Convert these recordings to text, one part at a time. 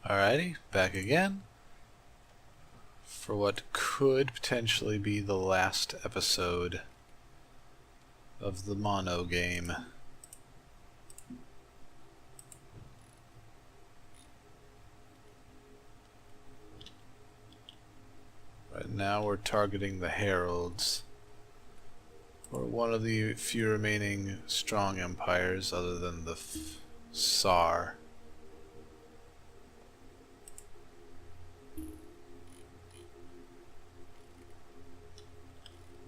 Alrighty, back again for what could potentially be the last episode of the mono game. Right now we're targeting the Heralds, or one of the few remaining strong empires other than the Tsar.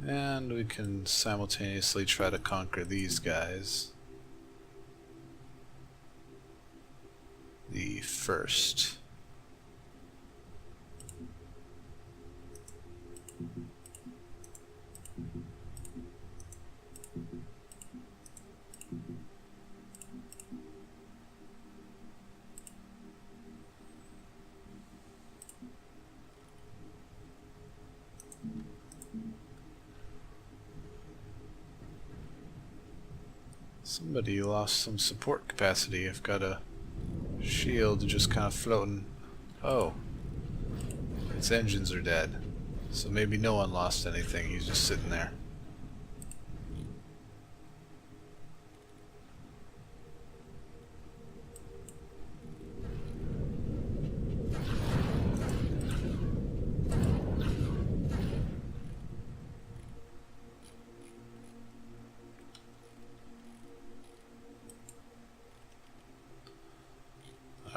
And we can simultaneously try to conquer these guys. The first. Somebody lost some support capacity. I've got a shield just kind of floating. Oh, its engines are dead. So maybe no one lost anything. He's just sitting there.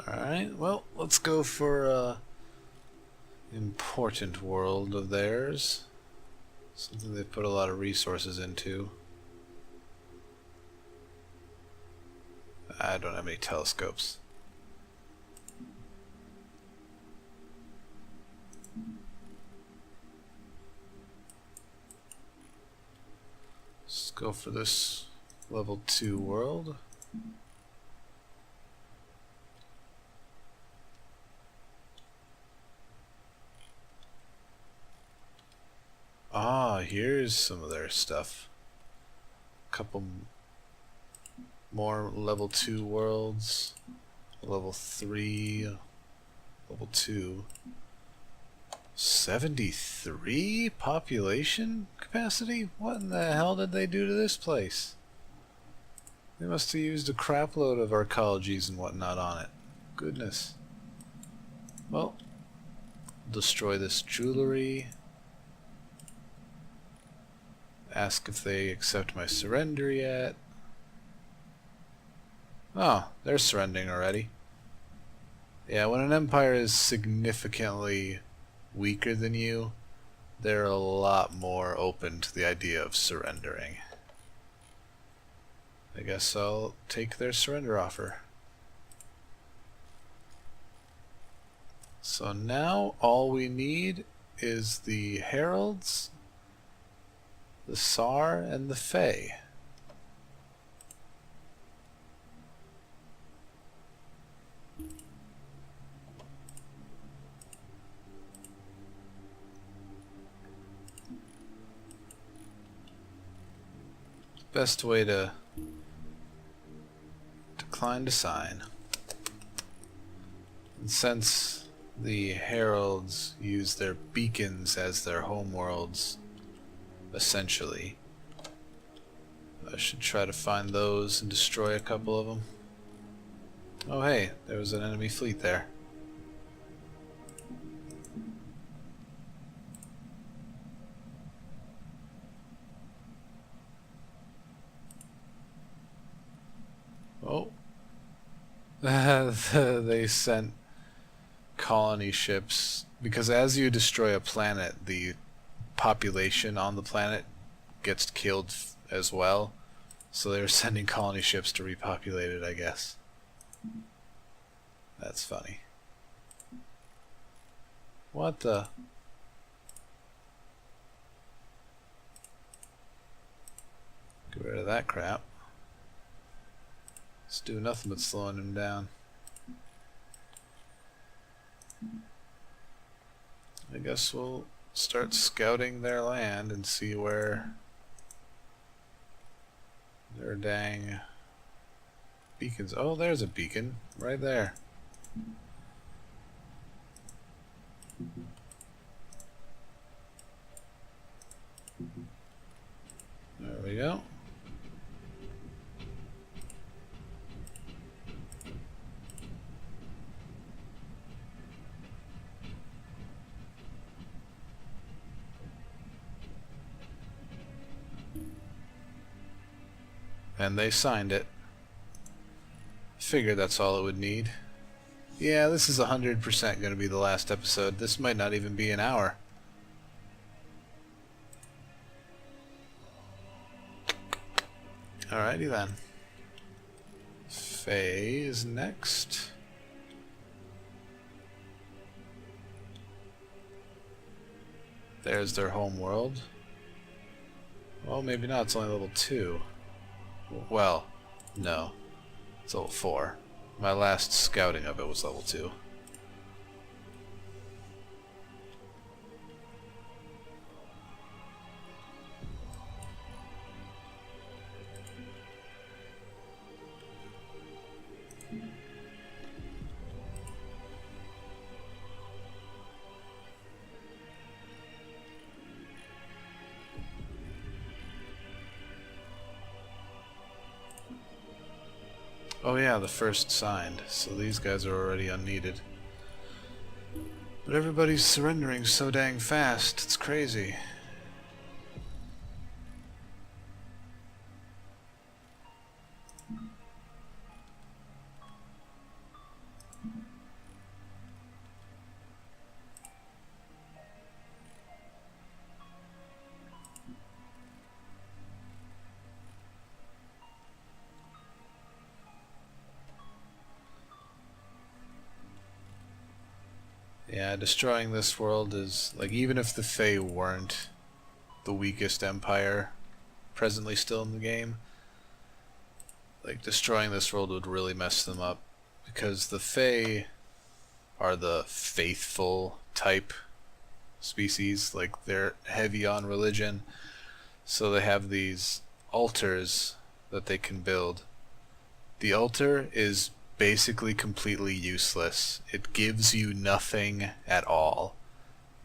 Alright, well, let's go for a important world of theirs. Something they put a lot of resources into. I don't have any telescopes. Let's go for this level 2 world. Ah, here's some of their stuff. A couple more level 2 worlds. Level 3. Level 2. 73 population capacity? What in the hell did they do to this place? They must have used a crapload of arcologies and whatnot on it. Goodness. Well, destroy this jewelry. Ask if they accept my surrender yet. Oh, they're surrendering already. Yeah, when an empire is significantly weaker than you, they're a lot more open to the idea of surrendering. I guess I'll take their surrender offer. So now all we need is the Heralds, the Tsar, and the Fae. Best way to decline to sign. And since the Heralds use their beacons as their homeworlds, essentially, I should try to find those and destroy a couple of them. Oh hey, there was an enemy fleet there. Oh. They sent colony ships, because as you destroy a planet, the population on the planet gets killed as well. So they're sending colony ships to repopulate it, I guess. That's funny. What the? Get rid of that crap. It's doing nothing but slowing him down. I guess we'll start scouting their land and see where their dang beacons. Oh, there's a beacon right there. There we go. And they signed it. Figured that's all it would need. Yeah, this is 100% going to be the last episode. This might not even be an hour. Alrighty then. Faye is next. There's their home world. Well, maybe not. It's only level 2. Well, no. It's level 4. My last scouting of it was level 2. Oh yeah, the first signed, so these guys are already unneeded. But everybody's surrendering so dang fast, it's crazy. Yeah, destroying this world is, like, even if the Fae weren't the weakest empire presently still in the game, like, destroying this world would really mess them up, because the Fae are the faithful type species. Like, they're heavy on religion, so they have these altars that they can build. The altar is basically completely useless. It gives you nothing at all,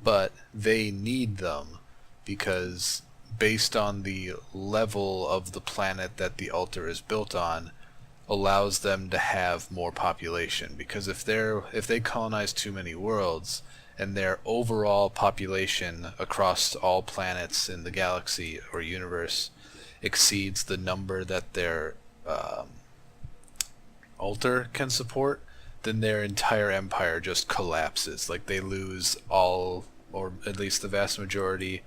but they need them because based on the level of the planet that the altar is built on allows them to have more population, because if they colonize too many worlds and their overall population across all planets in the galaxy or universe exceeds the number that their altar can support, then their entire empire just collapses. Like, they lose all, or at least the vast majority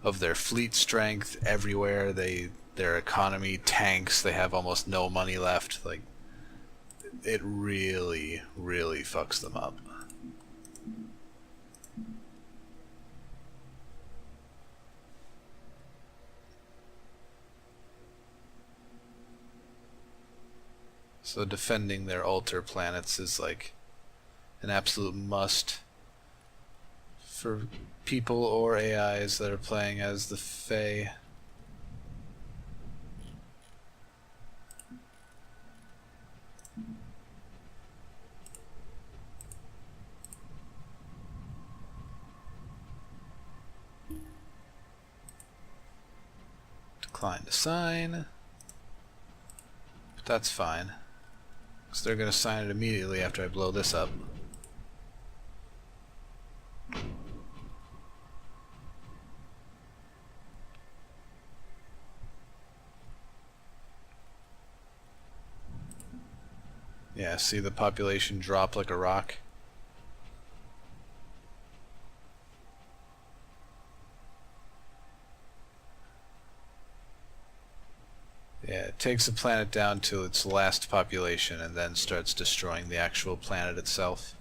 of their fleet strength everywhere. Their economy tanks. They have almost no money left. Like, it really, really fucks them up. So defending their altar planets is like an absolute must for people or AIs that are playing as the Fae. Decline to sign. But that's fine, because they're going to sign it immediately after I blow this up. Yeah, see the population drop like a rock? Yeah, it takes the planet down to its last population and then starts destroying the actual planet itself.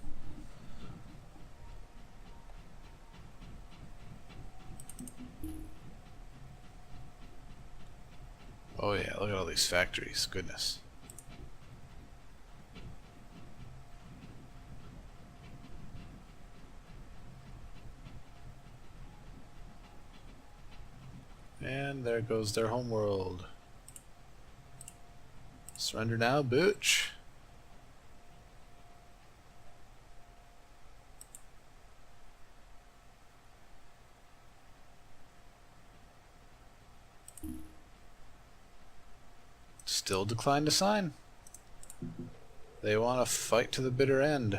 Oh yeah, look at all these factories, goodness. And there goes their homeworld. Surrender now, bitch. still declined to sign. They want to fight to the bitter end.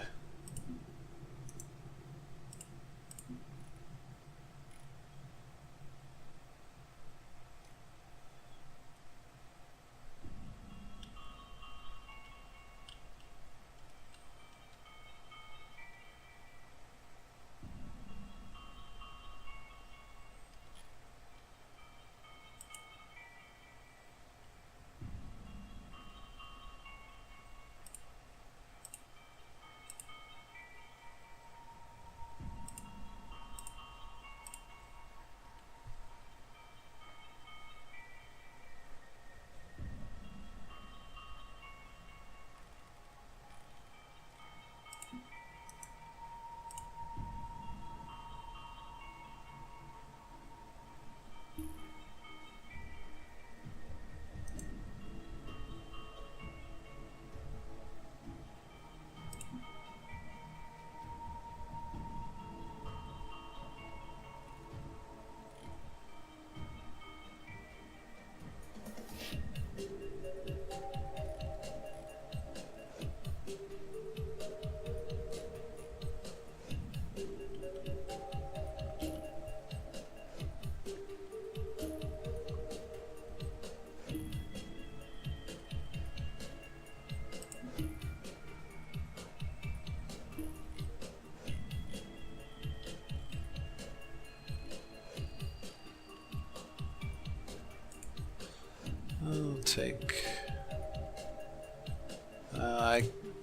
I'll take...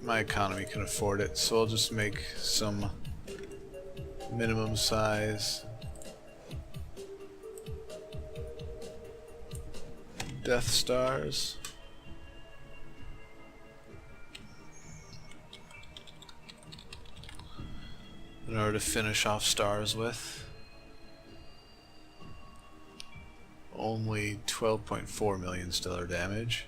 my economy can afford it, so I'll just make some minimum size Death Stars. In order to finish off stars with. Only 12.4 million stellar damage.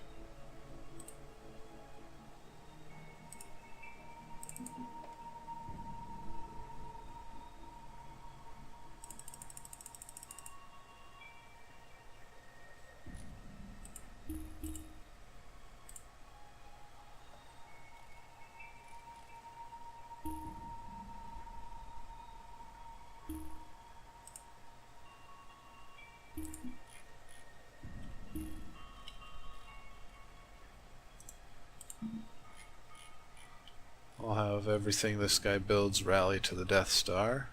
I'll have everything this guy builds rally to the Death Star.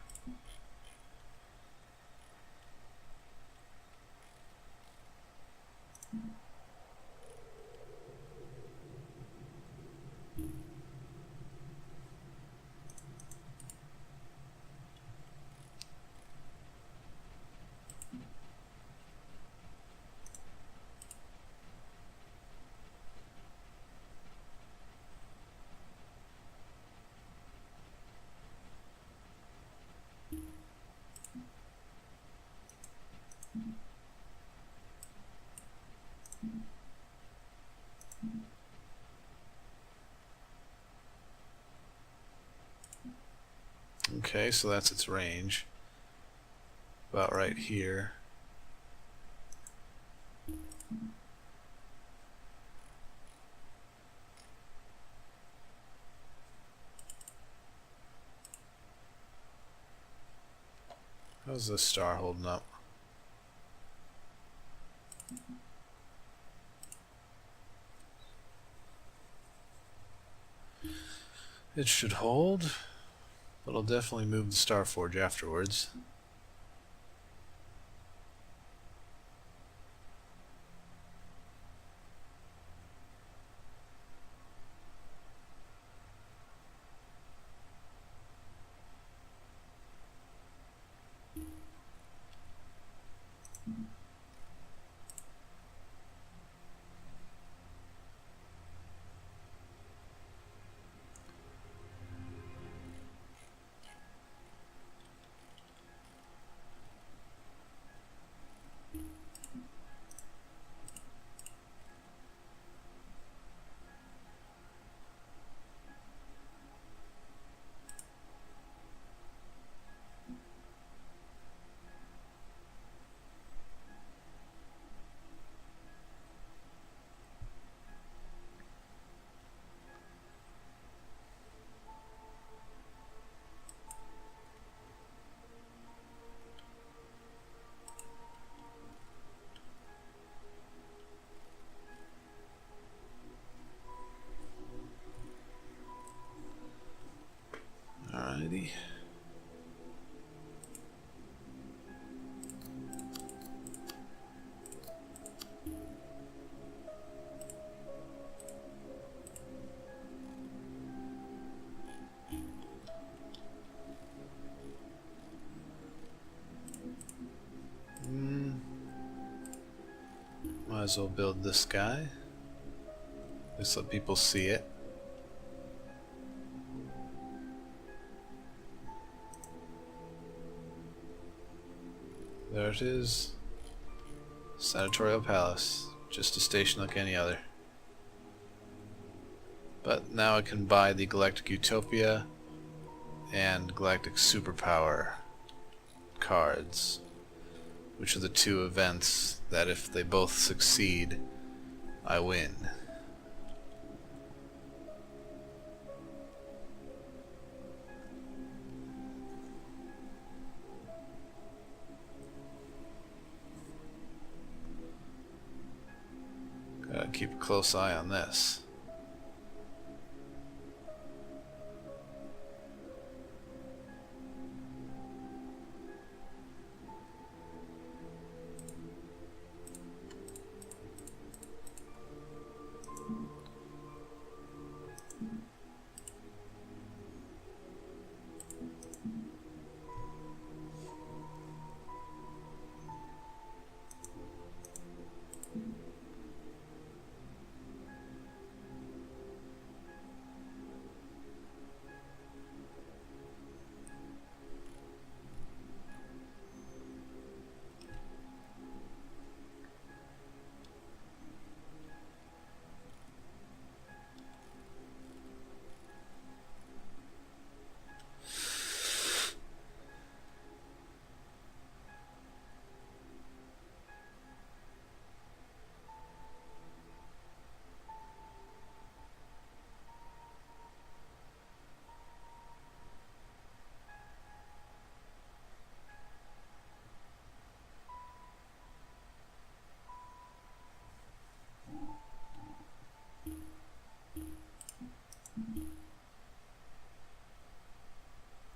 Okay, so that's its range. About right here. How's this star holding up? It should hold, but I'll definitely move the Star Forge afterwards. maybe? Might as well build this guy. Just let people see it. There it is. Senatorial Palace. Just a station like any other. But now I can buy the Galactic Utopia and Galactic Superpower cards, which are the two events that if they both succeed, I win. Gotta keep a close eye on this.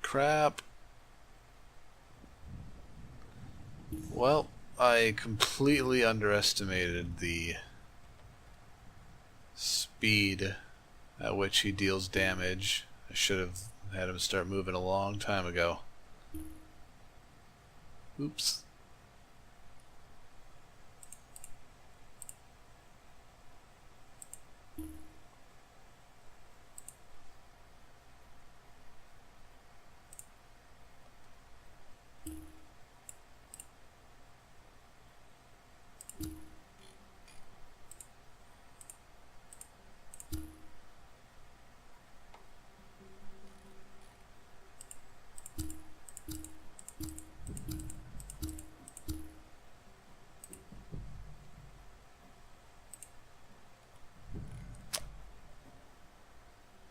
Crap. Well, I completely underestimated the speed at which he deals damage. I should have had him start moving a long time ago. Oops.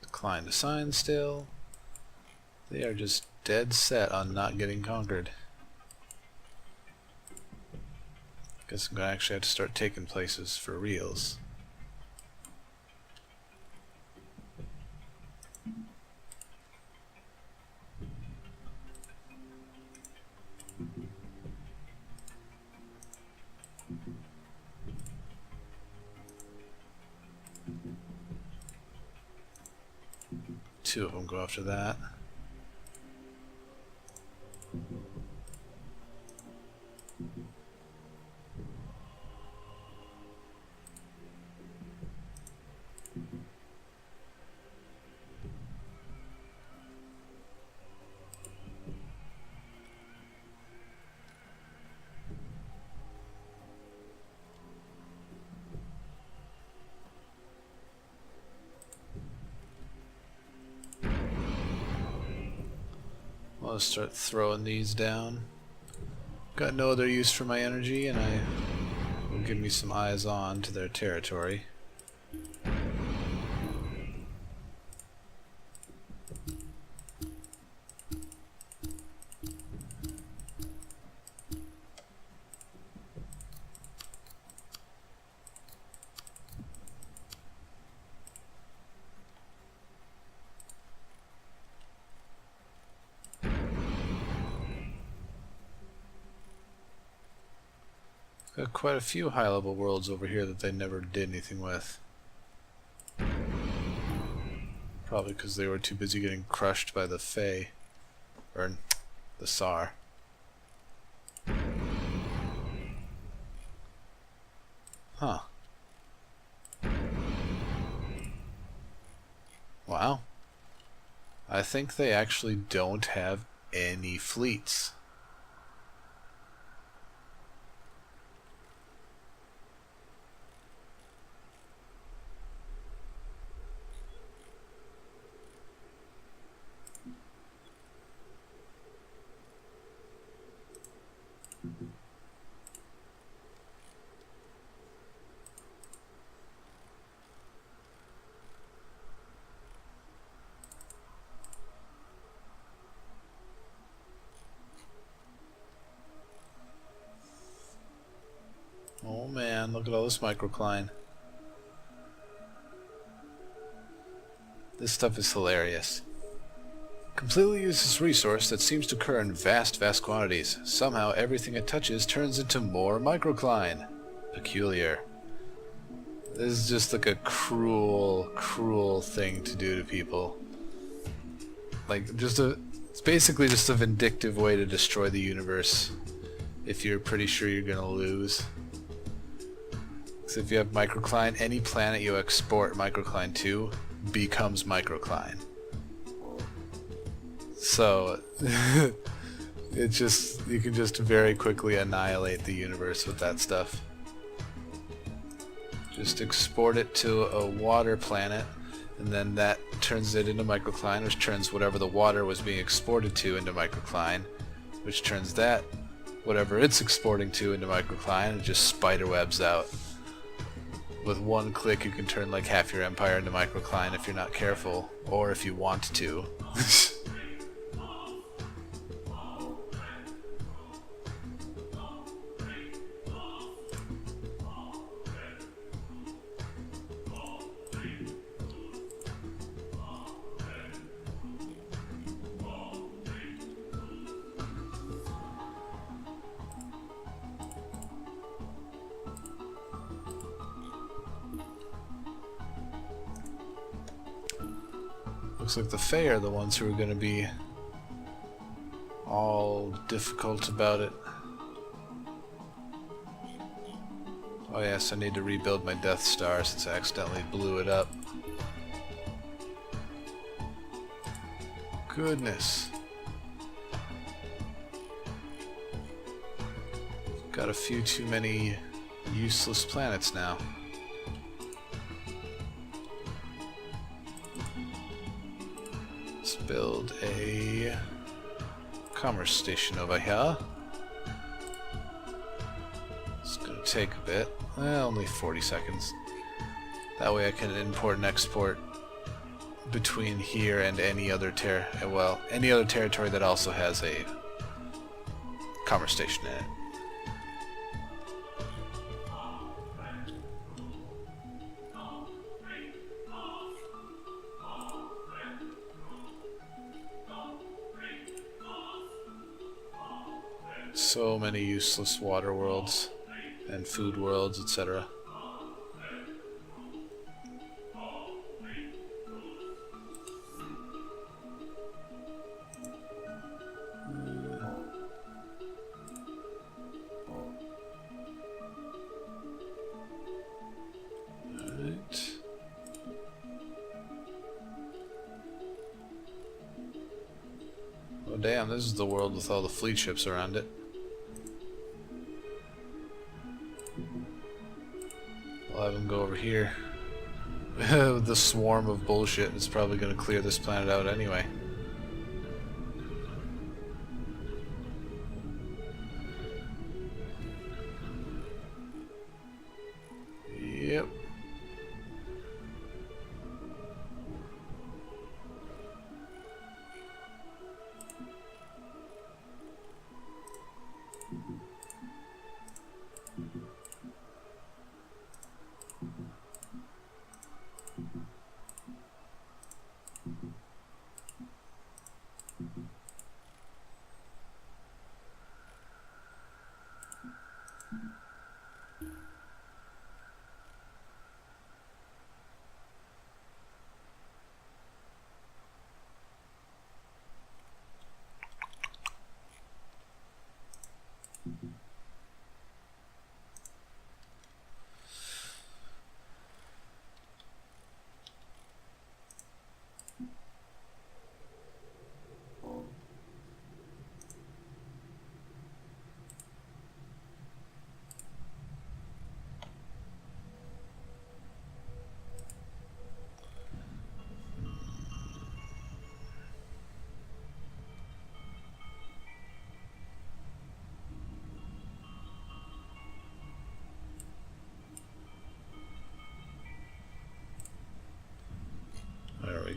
Decline to sign still. They are just dead set on not getting conquered. Guess I'm gonna actually have to start taking places for reals. Two of them go after that. I'll just start throwing these down. Got no other use for my energy, and I will give me some eyes on to their territory. Got quite a few high-level worlds over here that they never did anything with. Probably because they were too busy getting crushed by the Fae. Or the Sar. Huh. Wow. I think they actually don't have any fleets. Oh man, look at all this microcline. This stuff is hilarious. Completely useless resource that seems to occur in vast quantities. Somehow everything it touches turns into more microcline. Peculiar. This is just like a cruel thing to do to people. Like, it's basically just a vindictive way to destroy the universe if you're pretty sure you're gonna lose. So if you have microcline, any planet you export microcline to becomes microcline. So you can just very quickly annihilate the universe with that stuff. Just export it to a water planet, and then that turns it into microcline, which turns whatever the water was being exported to into microcline, which turns that whatever it's exporting to into microcline, and just spiderwebs out. With one click you can turn like half your empire into microcline if you're not careful, or if you want to. Looks like the Fae are the ones who are going to be all difficult about it. Oh yes, I need to rebuild my Death Star since I accidentally blew it up. Goodness. Got a few too many useless planets now. Let's build a commerce station over here. It's gonna take a bit. Only 40 seconds. That way I can import and export between here and any other any other territory that also has a commerce station in it. So many useless water worlds and food worlds, etc. Alright. Oh damn, this is the world with all the fleet ships around it. I'll have him go over here. The swarm of bullshit is probably going to clear this planet out anyway. Yep.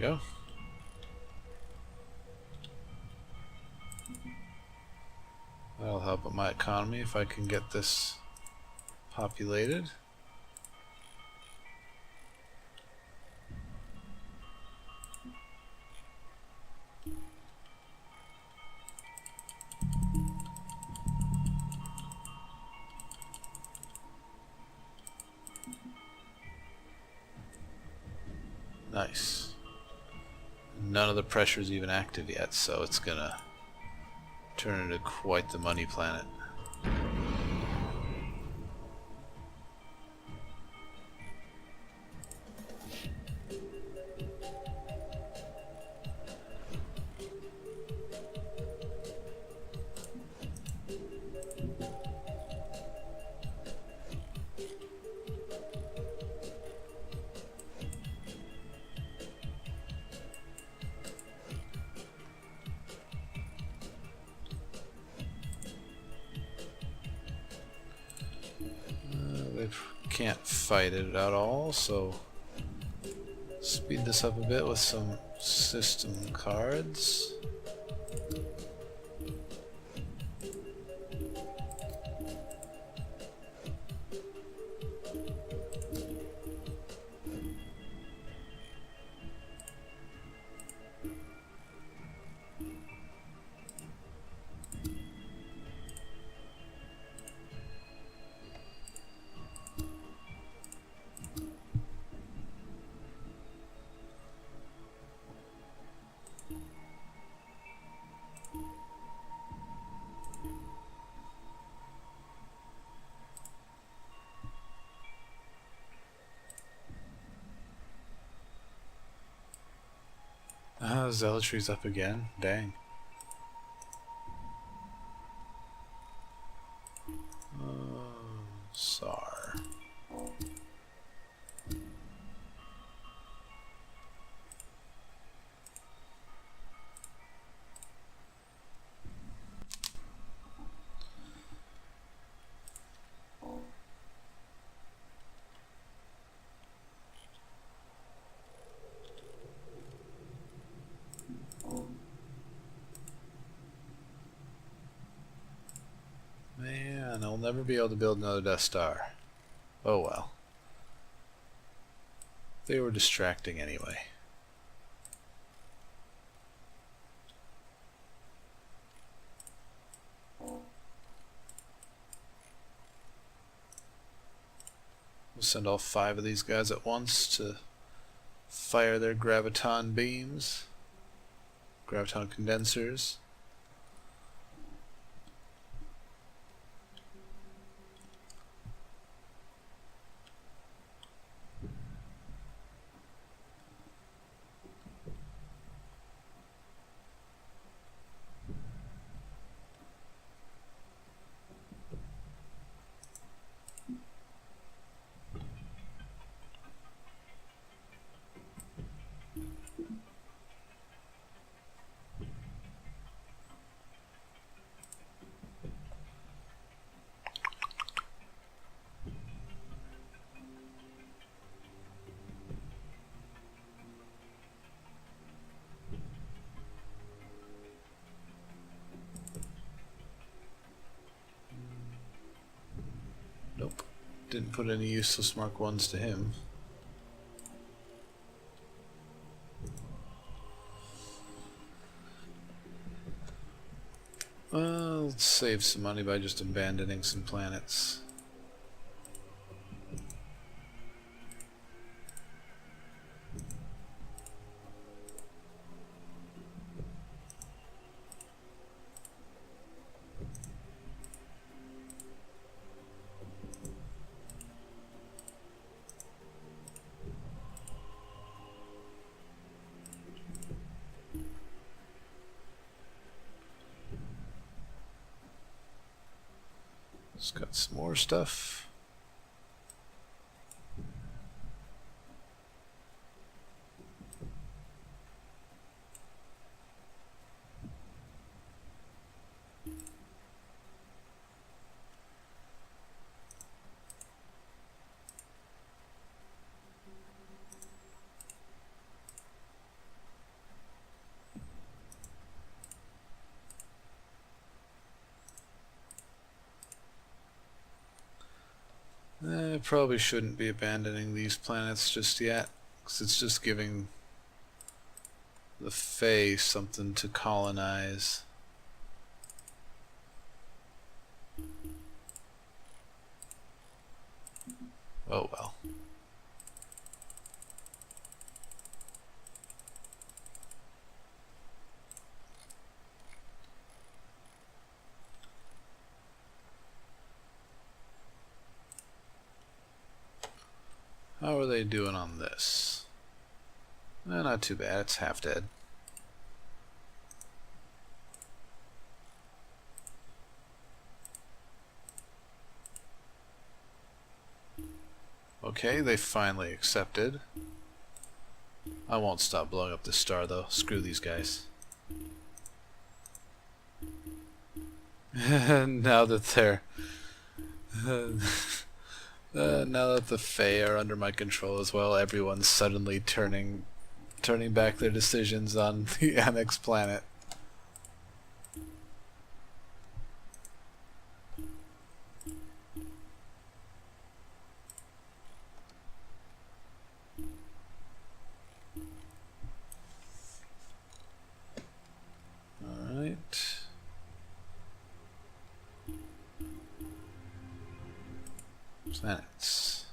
go. That'll help with my economy if I can get this populated. Nice. None of the pressure's even active yet, so it's gonna turn into quite the money planet. They can't fight it at all, so speed this up a bit with some system cards. Zealotry's up again. Dang. Sar. Man, I'll never be able to build another Death Star. Oh well. They were distracting anyway. We'll send all 5 of these guys at once to fire their graviton beams, graviton condensers. Nope. Didn't put any useless Mark 1s to him. Well, let's save some money by just abandoning some planets. It's got some more stuff. probably shouldn't be abandoning these planets just yet, because it's just giving the Fae something to colonize. Oh well. How are they doing on this? Not too bad, it's half dead. Okay, they finally accepted. I won't stop blowing up this star though. Screw these guys. Now that they're now that the Fae are under my control as well, everyone's suddenly turning back their decisions on the Annex planet. Alright. Planets.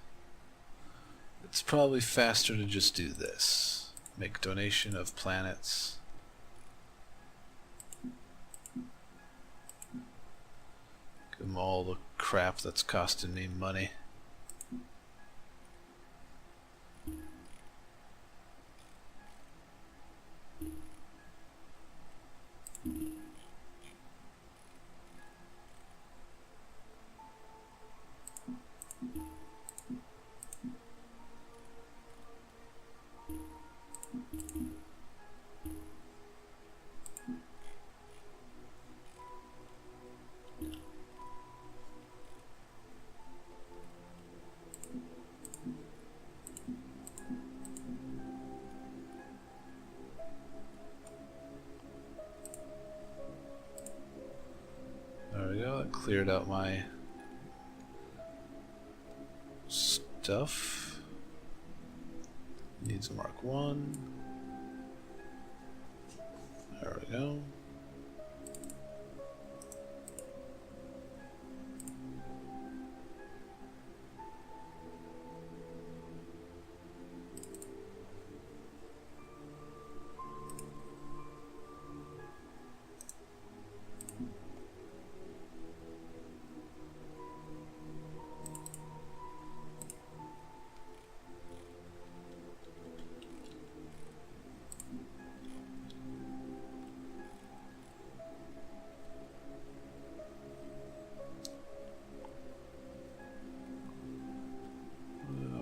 It's probably faster to just do this. Make donation of planets. Give them all the crap that's costing me money. There we go, that cleared out my stuff. Needs a Mark 1. There we go.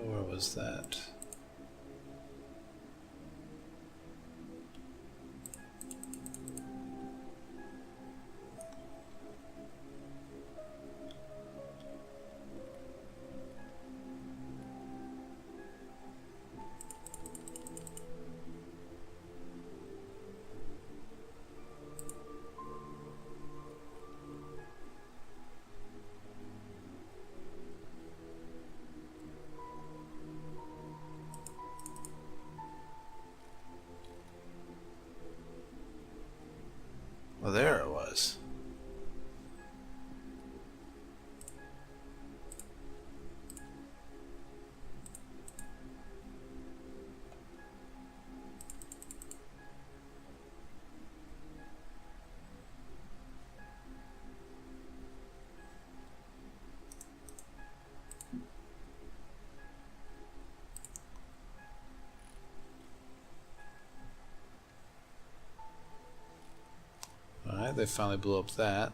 Where was that? Well, there it was. Alright, they finally blew up that.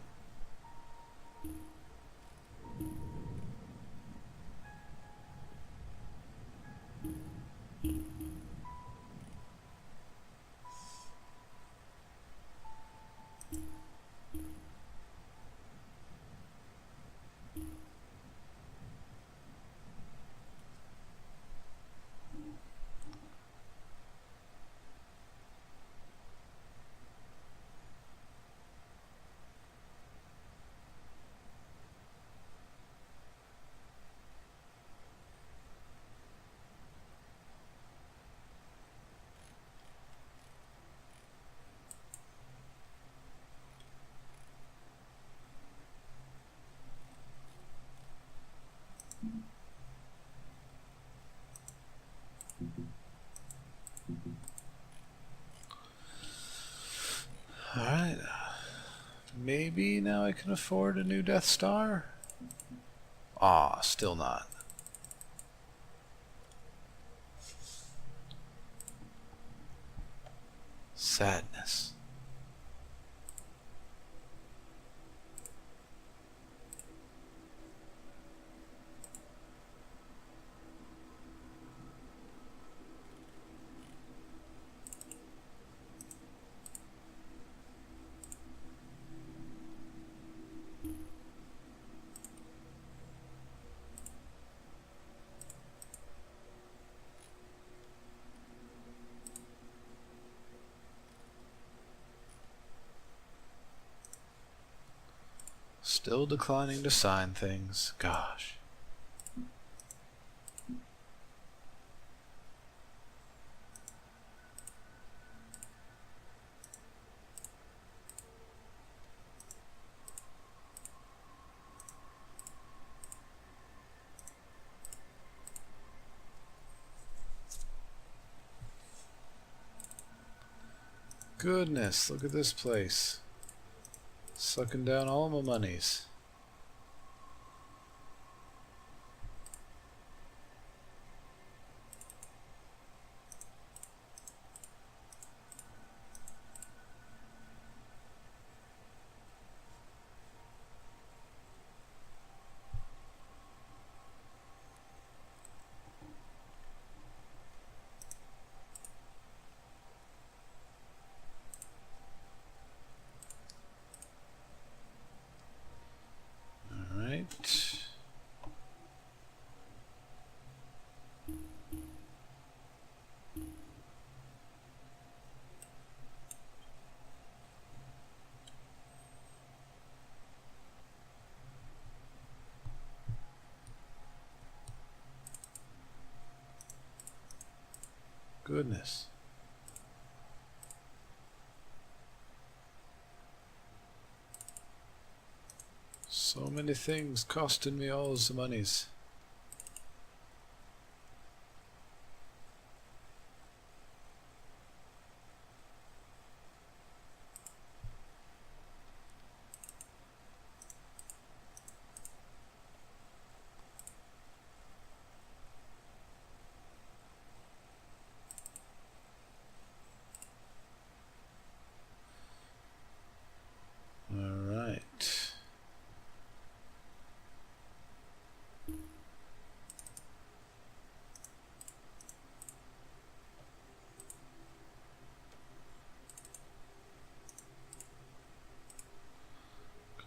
Alright. Maybe now I can afford a new Death Star? Ah, still not. Sadness. Still declining to sign things. Gosh. Goodness, look at this place. Sucking down all my monies. Alright. Goodness. So many things costing me all the monies. Alright.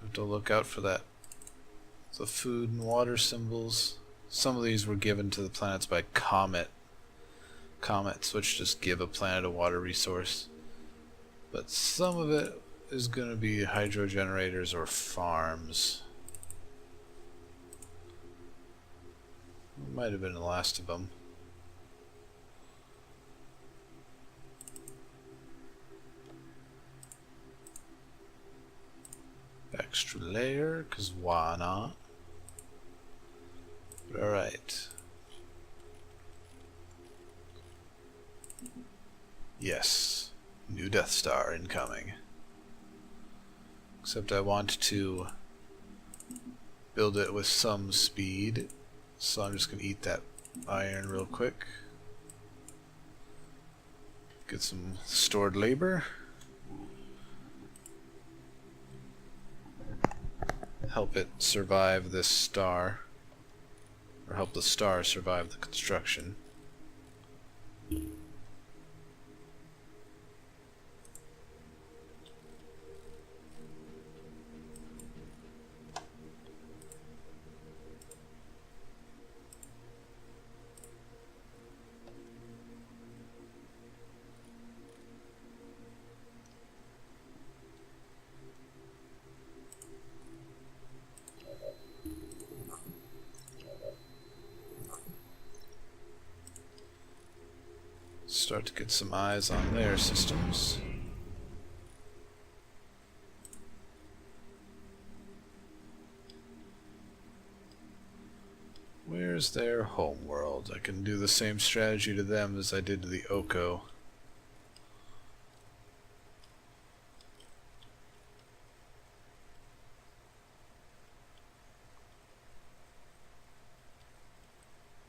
Have to look out for that. The food and water symbols. Some of these were given to the planets by comets, which just give a planet a water resource. But some of it is going to be hydro generators or farms. Might have been the last of them. Extra layer, cause why not? Alright. Yes. New Death Star incoming. Except I want to build it with some speed. So I'm just going to eat that iron real quick. Get some stored labor. Help it survive this star. Or help the star survive the construction. Start to get some eyes on their systems. Where's their home world? I can do the same strategy to them as I did to the Oko.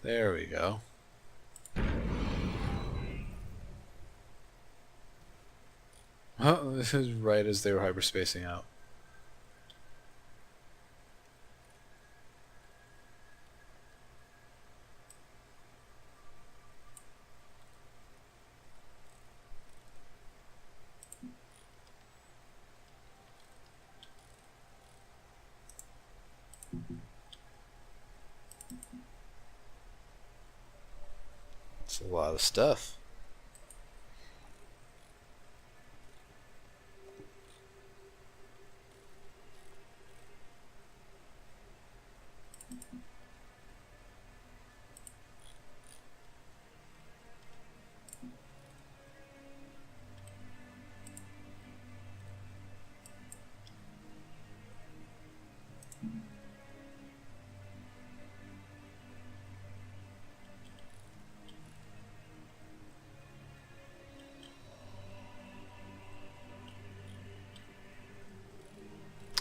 There we go. Oh, this is right as they were hyperspacing out. It's a lot of stuff.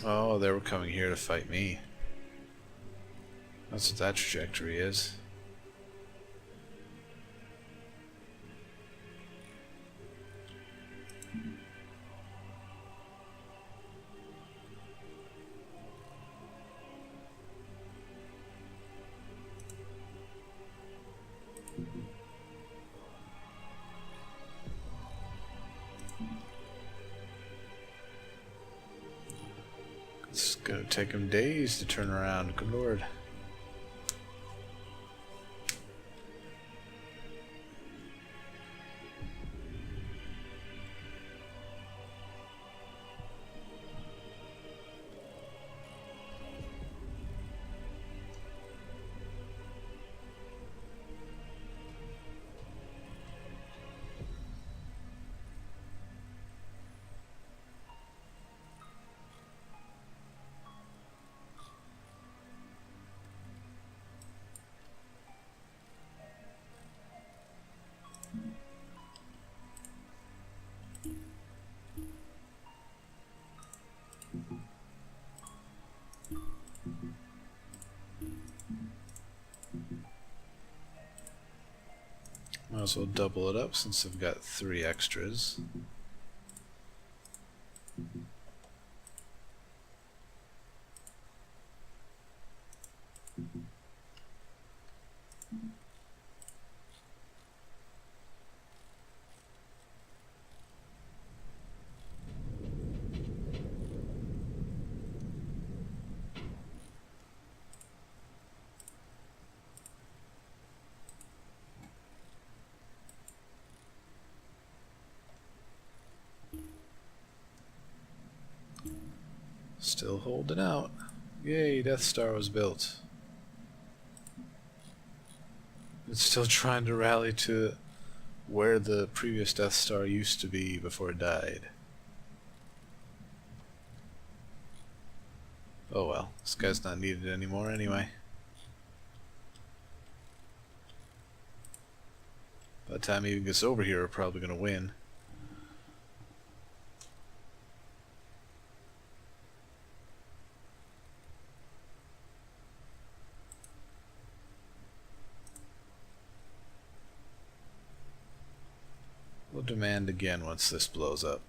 Oh, they were coming here to fight me. That's what that trajectory is. It's gonna take them days to turn around, good lord. Might as well double it up since I've got 3 extras. Still holding out. Yay, Death Star was built. It's still trying to rally to where the previous Death Star used to be before it died. Oh well, this guy's not needed anymore anyway. By the time he even gets over here, we're probably gonna win. We'll demand again once this blows up.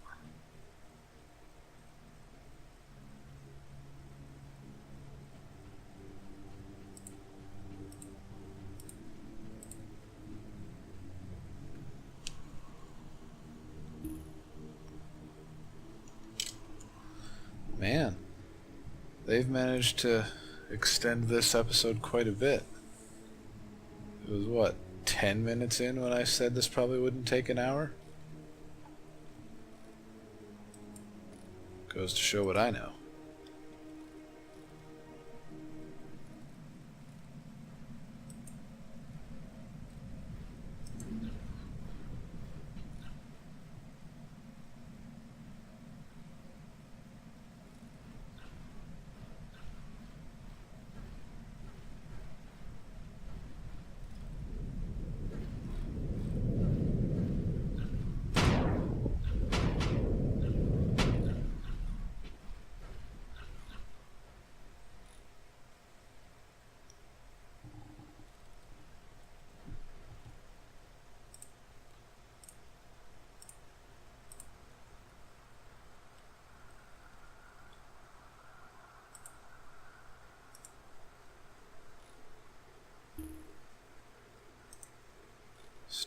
Man, they've managed to extend this episode quite a bit. It was what, 10 minutes in when I said this probably wouldn't take an hour? Goes to show what I know.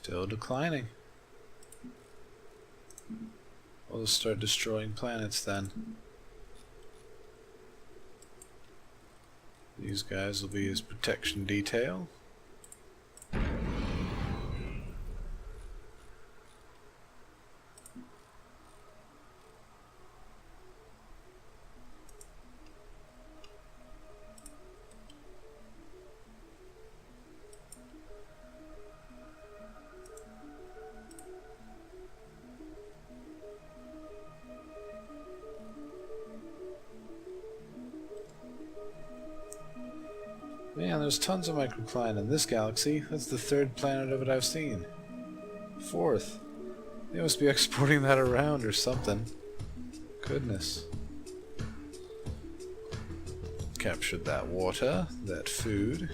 Still declining. We'll just start destroying planets then. These guys will be his protection detail. Man, there's tons of microcline in this galaxy. That's the 3rd planet of it I've seen. 4th. They must be exporting that around or something. Goodness. Captured that water, that food.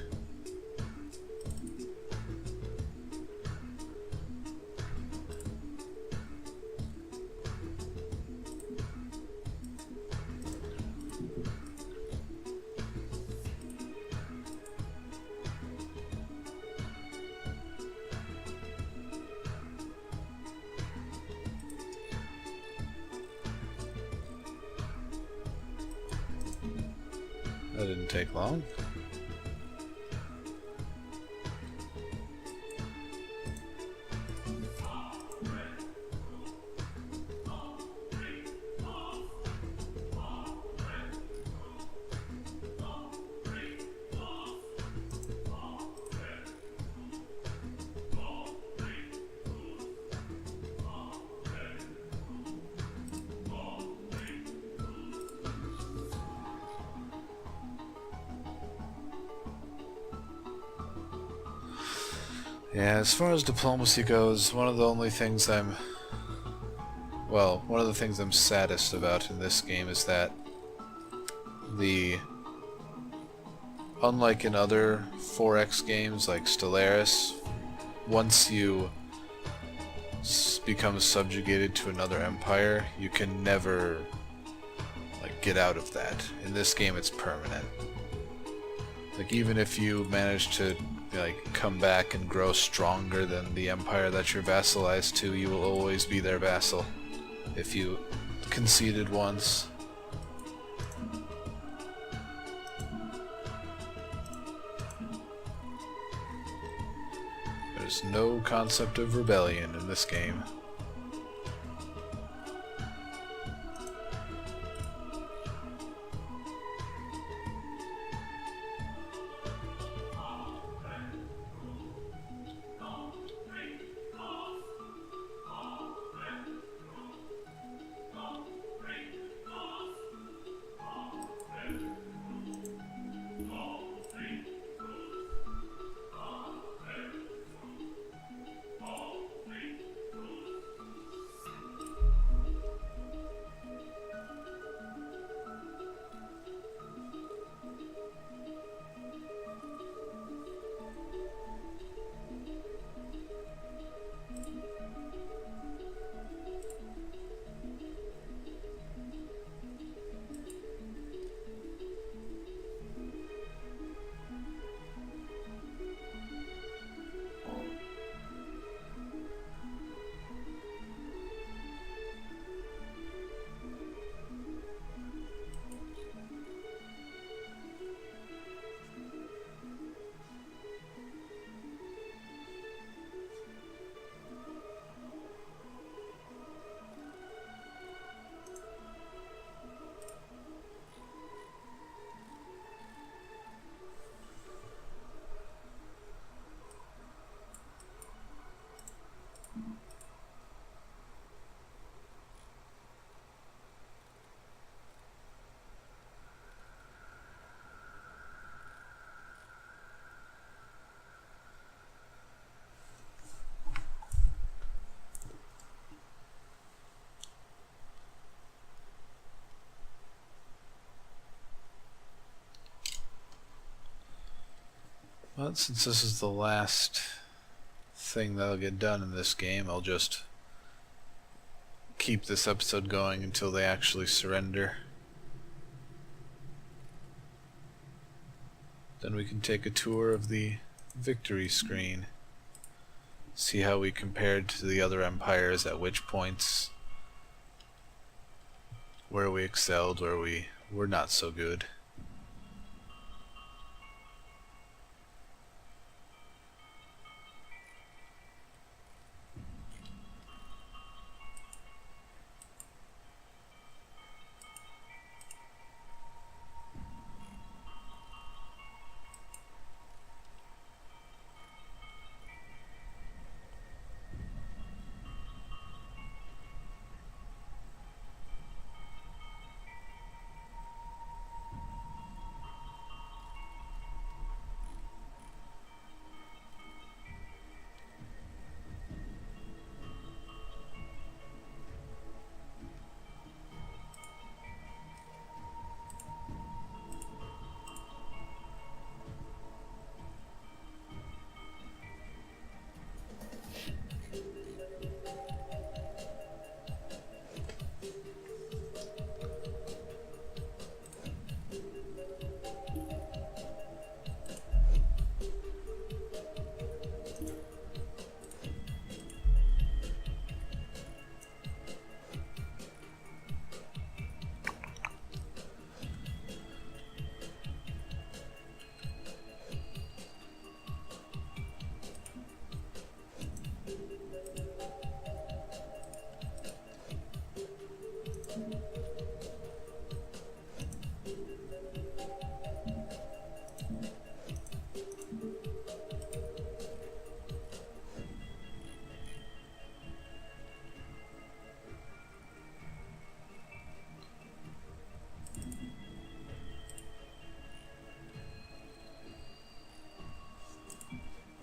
That didn't take long. Yeah, as far as diplomacy goes, one of the things I'm saddest about in this game is that unlike in other 4X games like Stellaris, once you become subjugated to another empire, you can never get out of that. In this game it's permanent. Even if you manage to come back and grow stronger than the empire that you're vassalized to, you will always be their vassal if you conceded once. There's no concept of rebellion in this game. But since this is the last thing that'll get done in this game, I'll just keep this episode going until they actually surrender. Then we can take a tour of the victory screen. See how we compared to the other empires, at which points where we excelled, where we were not so good.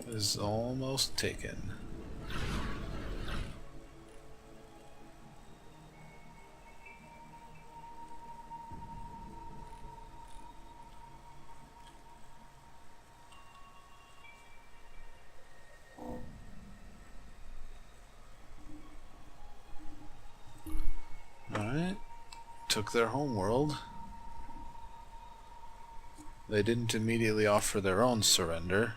Is almost taken. Alright. Took their homeworld. They didn't immediately offer their own surrender.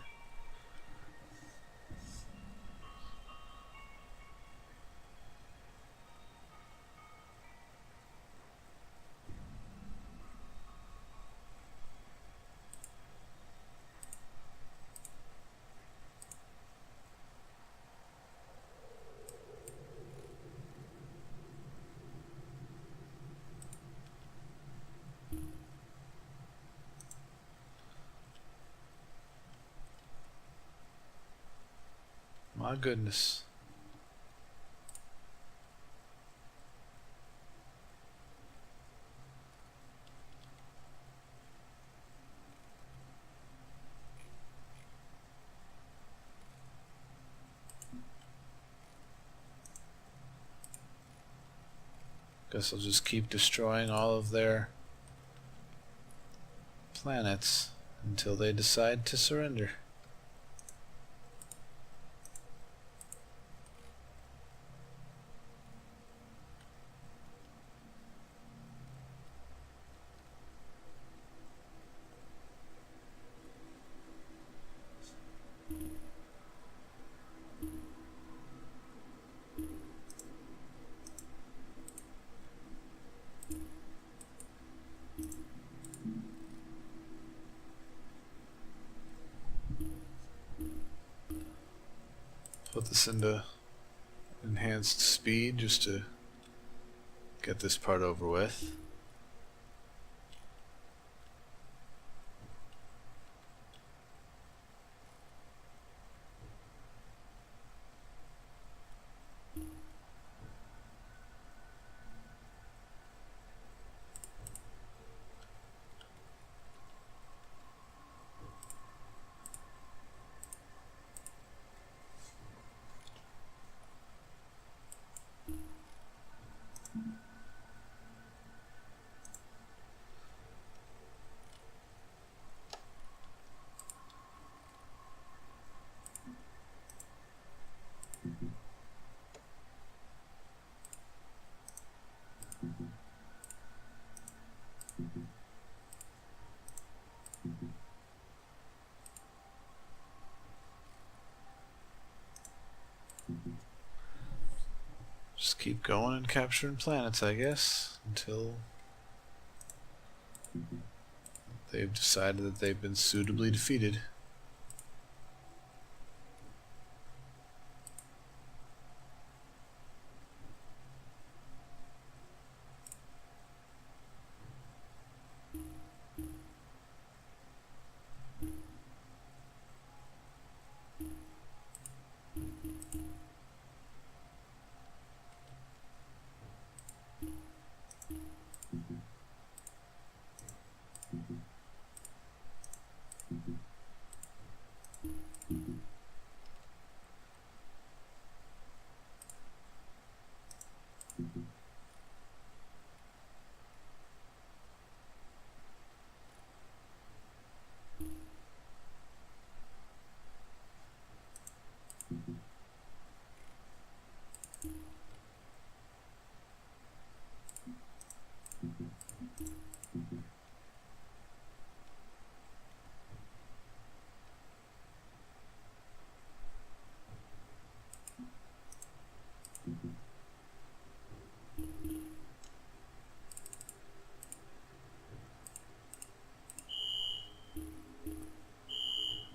My goodness. Guess I'll just keep destroying all of their planets until they decide to surrender. Put this into enhanced speed just to get this part over with. keep going and capturing planets, I guess, until they've decided that they've been suitably defeated.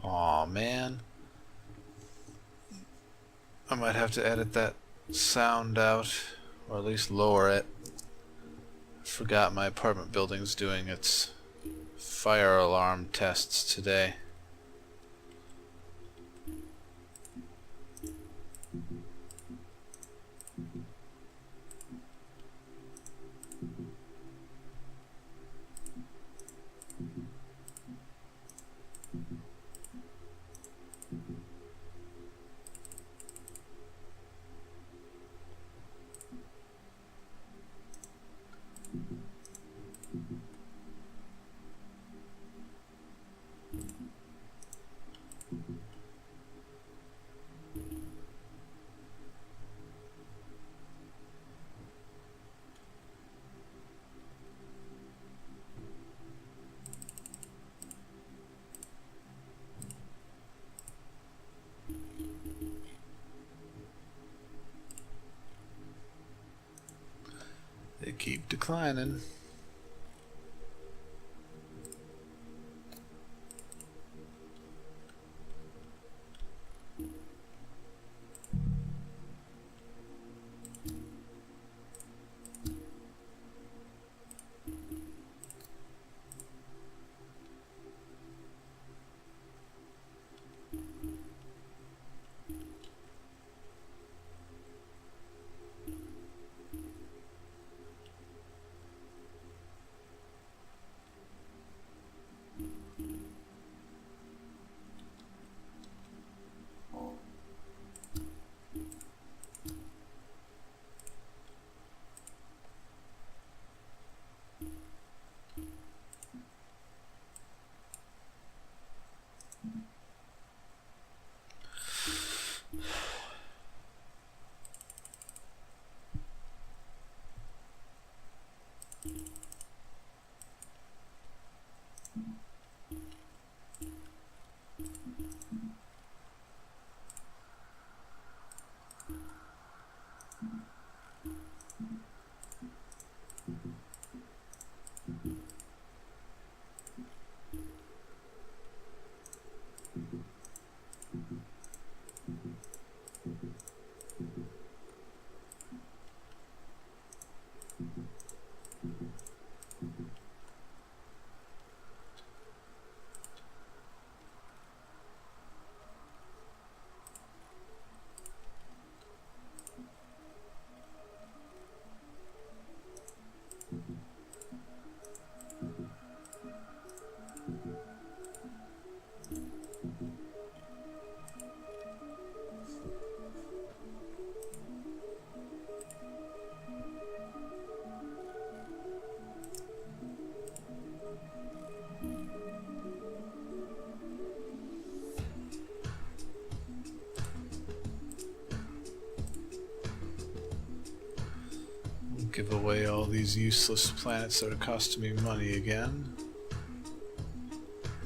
Aw, man. I might have to edit that sound out, or at least lower it. I forgot my apartment building's doing its fire alarm tests today. They keep declining. Give away all these useless planets that are costing me money again.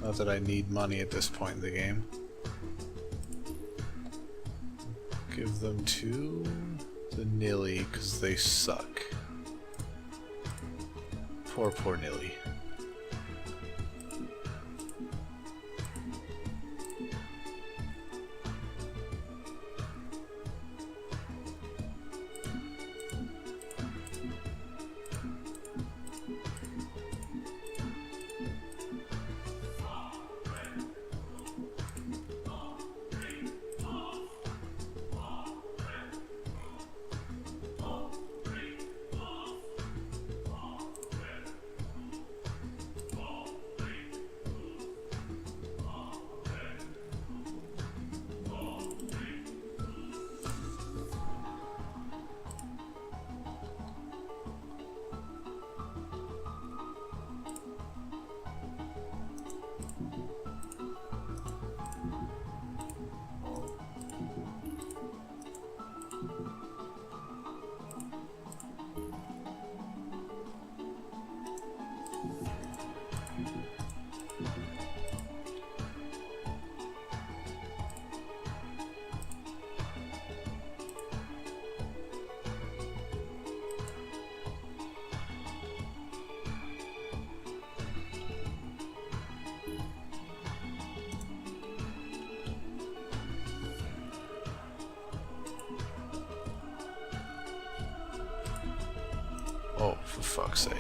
Not that I need money at this point in the game. Give them to the Nilly, because they suck. Poor Nilly. Oh, for fuck's sake.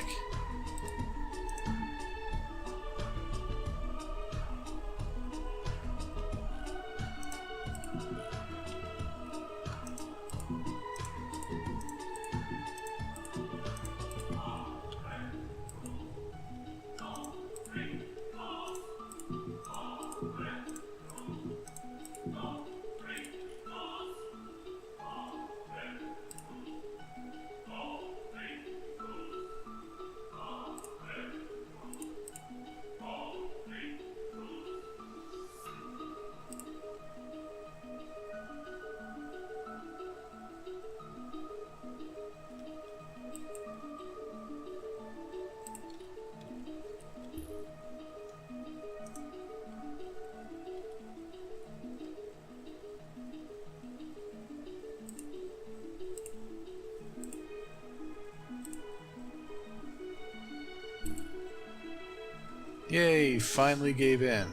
Yay, finally gave in.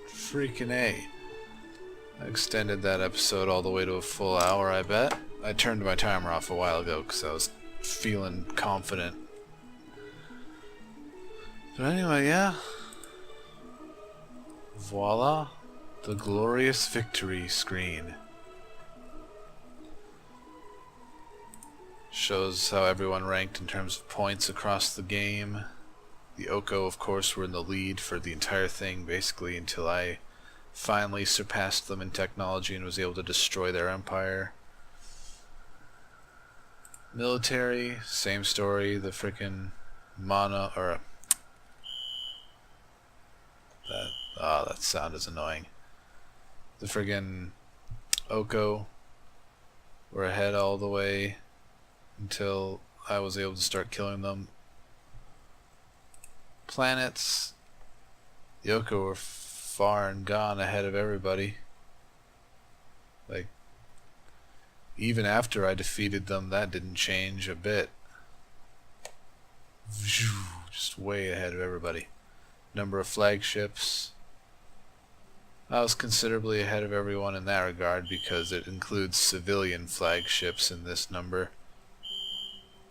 Freaking A. I extended that episode all the way to a full hour, I bet. I turned my timer off a while ago because I was feeling confident. But anyway, yeah. Voila. The glorious victory screen. Shows how everyone ranked in terms of points across the game. The Oko, of course, were in the lead for the entire thing, basically, until I finally surpassed them in technology and was able to destroy their empire. Military, same story. The frickin' that sound is annoying. The friggin' Oko were ahead all the way until I was able to start killing them. Planets, the Oko were far and gone ahead of everybody. Like, even after I defeated them, that didn't change a bit. Just way ahead of everybody. Number of flagships, I was considerably ahead of everyone in that regard because it includes civilian flagships in this number.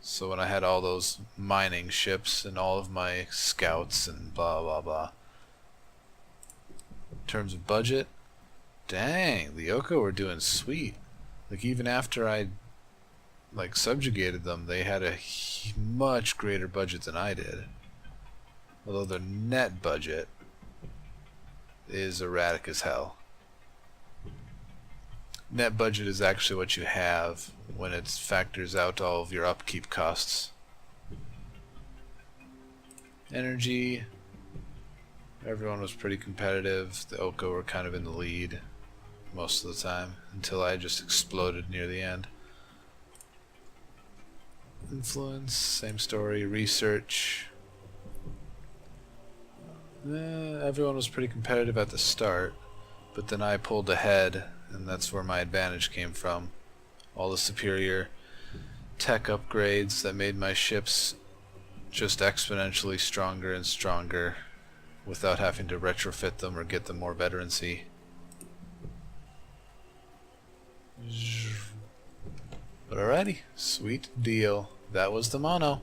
So when I had all those mining ships and all of my scouts and blah blah blah. In terms of budget, dang, the Oko were doing sweet. Like, even after I subjugated them, they had a much greater budget than I did. Although their net budget is erratic as hell. Net budget is actually what you have when it factors out all of your upkeep costs. Energy, everyone was pretty competitive. The Oko were kind of in the lead most of the time until I just exploded near the end. Influence, same story. Research, everyone was pretty competitive at the start, but then I pulled ahead, and that's where my advantage came from. All the superior tech upgrades that made my ships just exponentially stronger and stronger without having to retrofit them or get them more veterancy. But alrighty, sweet deal. That was the mono.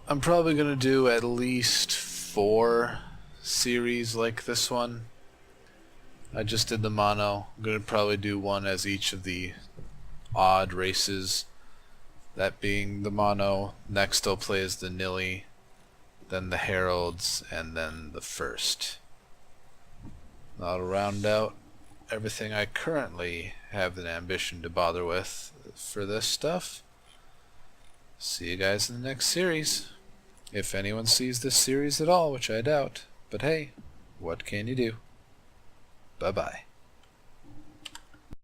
I'm probably going to do at least 4 series like this one. I just did the mono. I'm going to probably do one as each of the odd races. That being the mono. Next I'll play as the Nilly, then the Heralds, and then the First. That'll round out everything I currently have an ambition to bother with for this stuff. See you guys in the next series. If anyone sees this series at all, which I doubt. But hey, what can you do? Bye-bye.